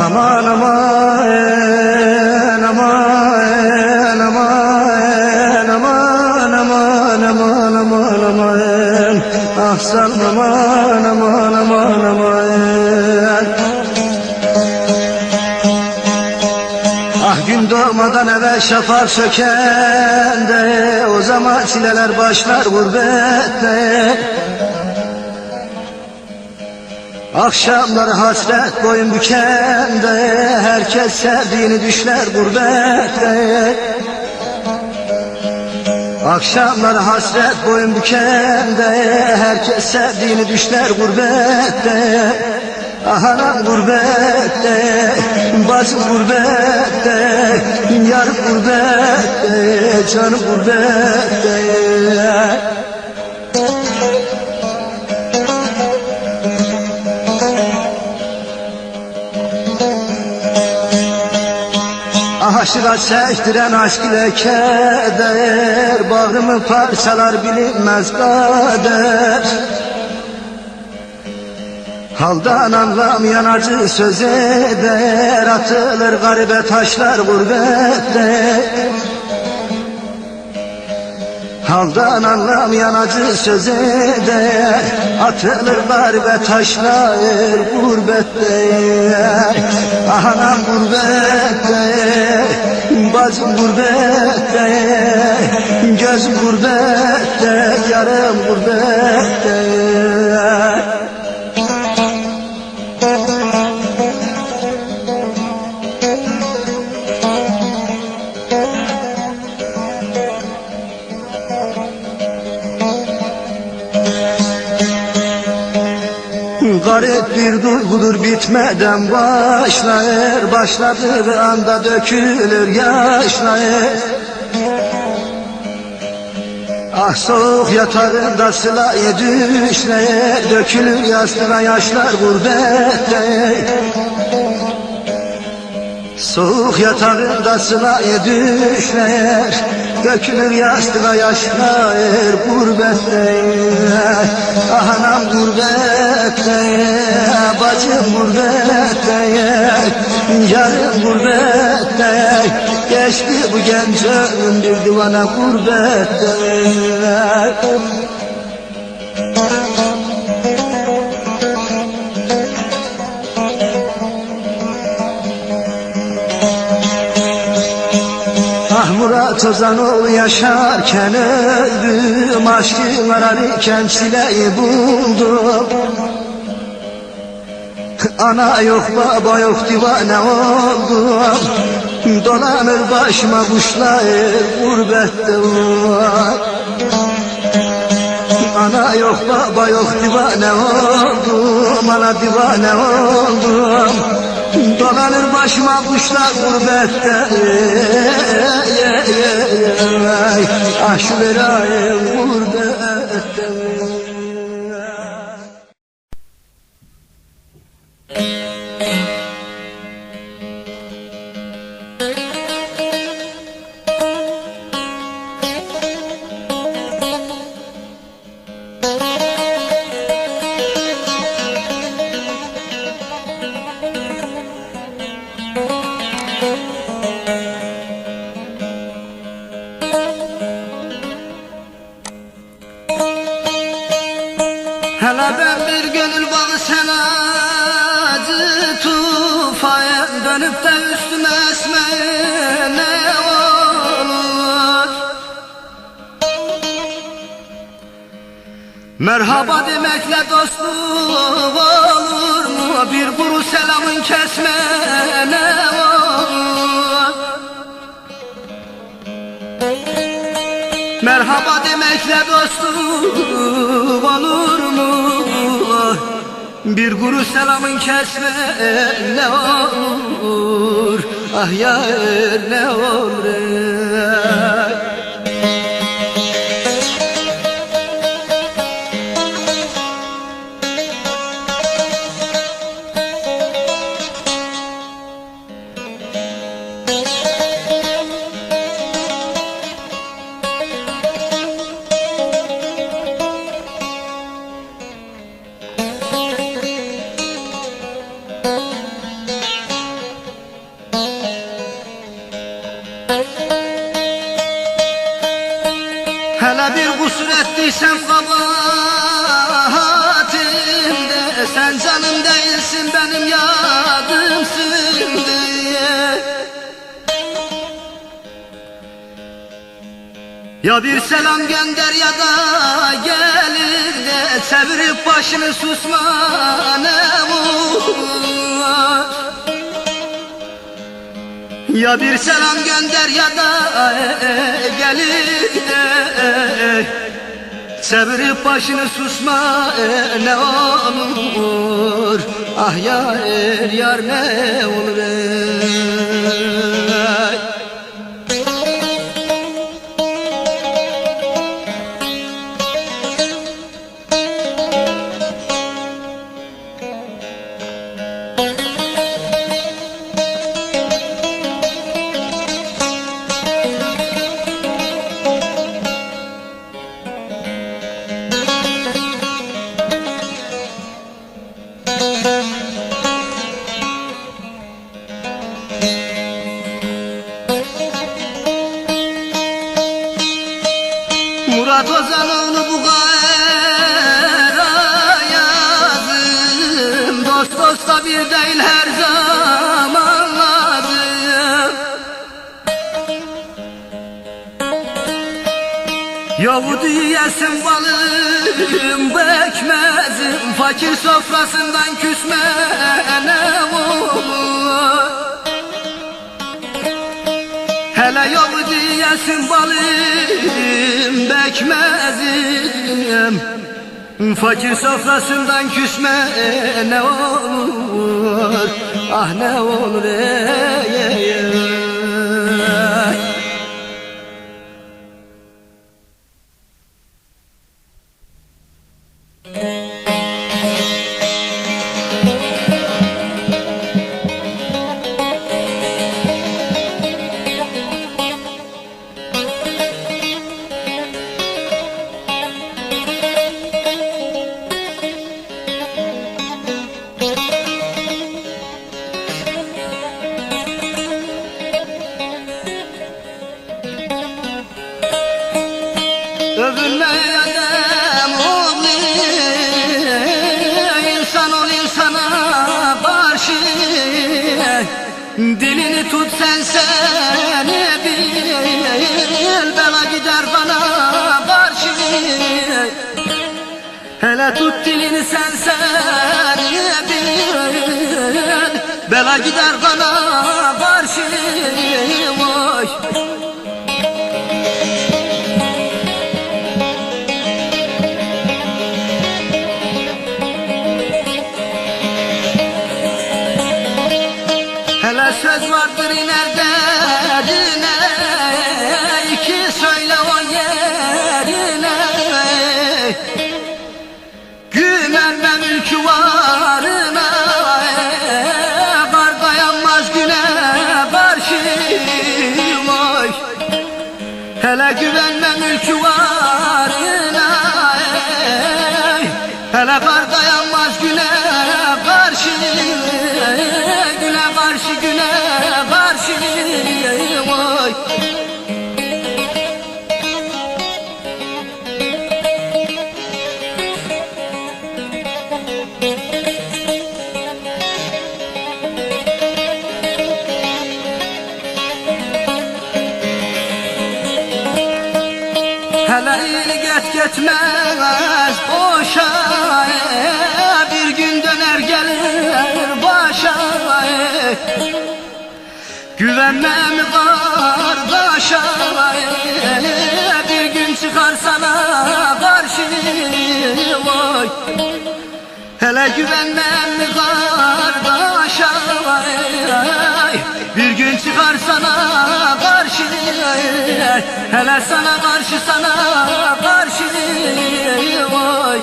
Aman aman aman aman aman aman aman aman aman ah sanım aman aman aman aman. Ah gün doğmadan evvel şafak sökende, o zaman çileler başlar gurbette. Akşamları hasret boyun bükende, herkes sevdiğini düşler gurbette. Akşamları hasret boyun bükende, herkes sevdiğini düşler gurbette. Ah anam gurbette, bacım gurbette, yarım gurbette, canım gurbette. Aşığa çektiren aşk ile keder, bağrımı parçalar bilinmez kader. Haldan anlamayan acı söz eder, atılır garibe taşlar gurbette. Haldan anlamayan acı söz eder, atılır garibe taşlar gurbette. Ah anam gurbette, bacım gurbette, gözüm gurbette, yarım gurbette. Garip bir duygudur bitmeden başlar, başladığı anda dökülür yaşlar. Ah soğuk yatağında sılaya düşler, dökülür yastığa yaşlar gurbette. Soğuk yatağında sılaya düşler, dökülür yastığa yaşlar gurbette. Ah anam gurbette, bacım gurbette, yarım gurbette. Geçti bu genç ömrüm bir divana gurbette. Ah Murat Ozanoğlu yaşarken öldüm, aşkın ararken çileyi buldum. Ana yok baba yok divane oldum, dolanır başıma kuşlar gurbette var. Ana yok baba yok divane oldum, ana divane oldum, dolanır başıma kuşlar gurbette. Ah şu verayım gurbette. Hele ben bir gönül bağı sen acı tufaya dönüp de üstüme esmeye ne olur? Merhaba demekle dostluk olur mu? Bir kuru selamın kesme ne olur? Merhaba demekle dostluk olur mu? Bir kuru selamın kesme ne olur, ah yar ne olur. Hele bir kusur ettiysem kabahatimde, sen canım değilsin benim yadımsın diye. Ya bir selam gönder ya da gelir de çevirip başını susma ne var. Ya bir selam gönder ya da gelir de çevirip başını susma ne olur, ah yar yar ne olur. Murat Ozanoğlu bu gayra yazım, dost dosta bir değil her zaman lazım. Yahudi yesin balım bekmezim, fakir sofrasından küsme ne olur. Hele Yahudi yesin balım bekmezim, fakir sofrasından küsme ne olur, ah ne olur Övünmeye dem oğlu, insan ol insana karşı. Dilini tut sen seni bil, bela gider bana karşı. Hele tut dilini sen seni bil, bela gider bana karşı. Vay. Hele söz vardır iner derdine, iki söyle o yerine. Güvenme mülkü varına, kar dayanmaz güne karşı. Vay. Hele güvenme mülkü varına, hele kar dayanmaz güne karşı. Güne karşı güne karşı. Vay. Hele iyilik et gitmez boşa, bir gün döner gelir başa. Güvenmem kardeşa, bir gün çıkar sana karşı. Vay. Hele güvenmem mi kardeş ay, bir gün çıkar sana karşı, hele sana karşı oy.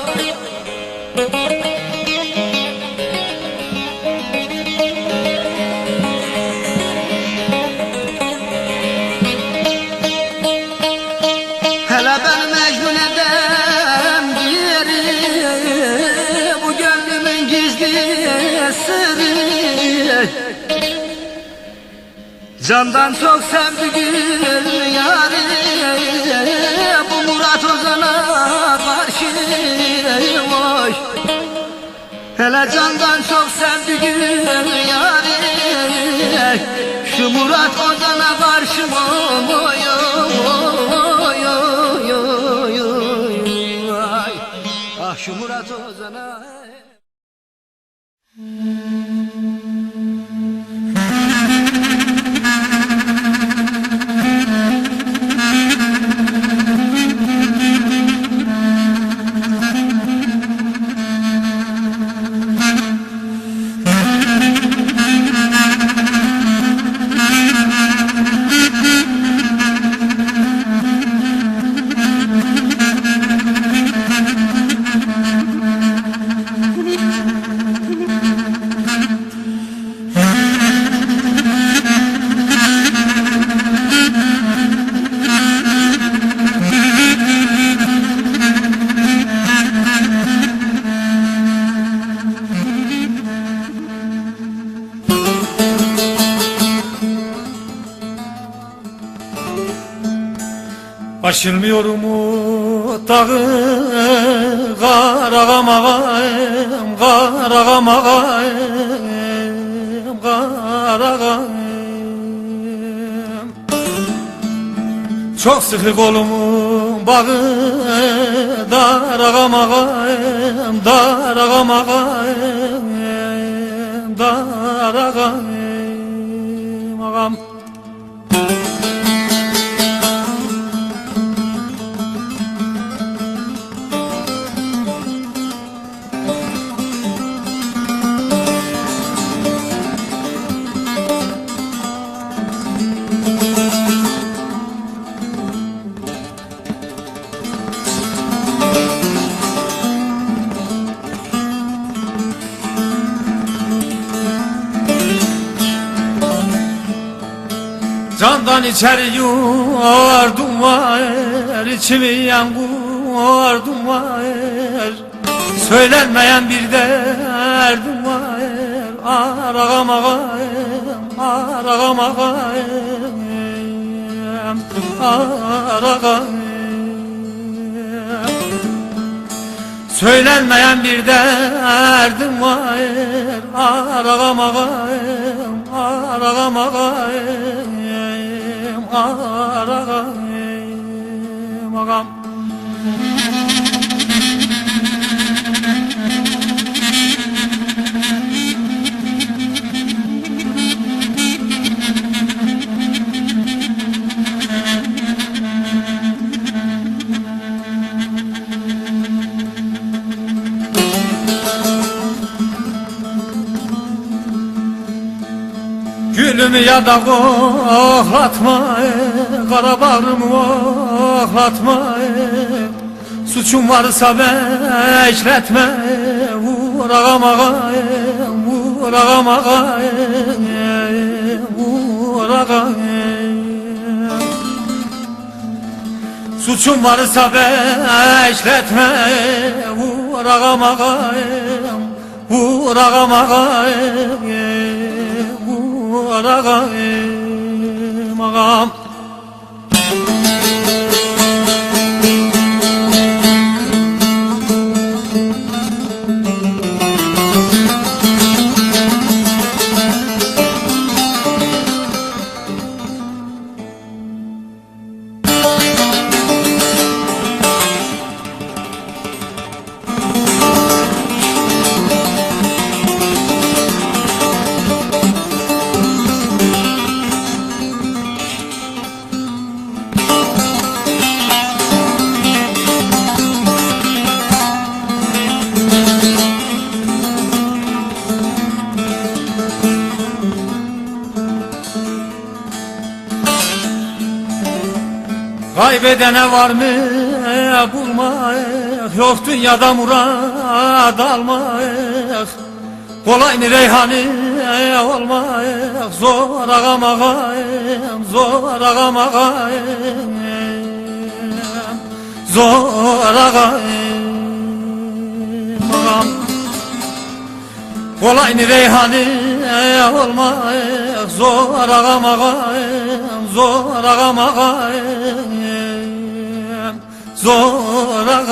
Hele beni mecnun eden biri, bu gönlümün gizli sırrı. Candan çok sevdiğim yâri, bu Murat Ozan'a karşı oy. Hele candan çok sevdiğim yâri, şu Murat Ozan'a karşı oy. Ah şu Murat Ozan'a. Aşılmıyor mu dağı Karagam ağam, Karagam ağam, Karagam. Çok sıkı kolumun bağı Daragam ağam, Daragam ağam, Daragam ağam. Candan içeri yordum var, içimi yangurdum var. Söylenmeyen bir derdim var, aragam ağam, aragam ağam, aragam. Söylenmeyen bir derdim var, aragam ağam, aragam ağam, aragam ağam. Gülümü ya da koklatma, kara bağrımı oklatma. Suçum varsa bekletme, vur ağam ağam, vur ağam ağam, vur ağam. Suçum varsa bekletme, vur ağam ağam, vur ağam ağam, vur ağam ağam. kaybedene var mı bulmak, yok dünyada murad almak. Kolay mı reyhanı olmak, zor ağam ağam, zor ağam ağam, zor ağam ağam. Kolay mı reyhanı olmak, zor ağam ağam, zor ağam ağam, zor ağam.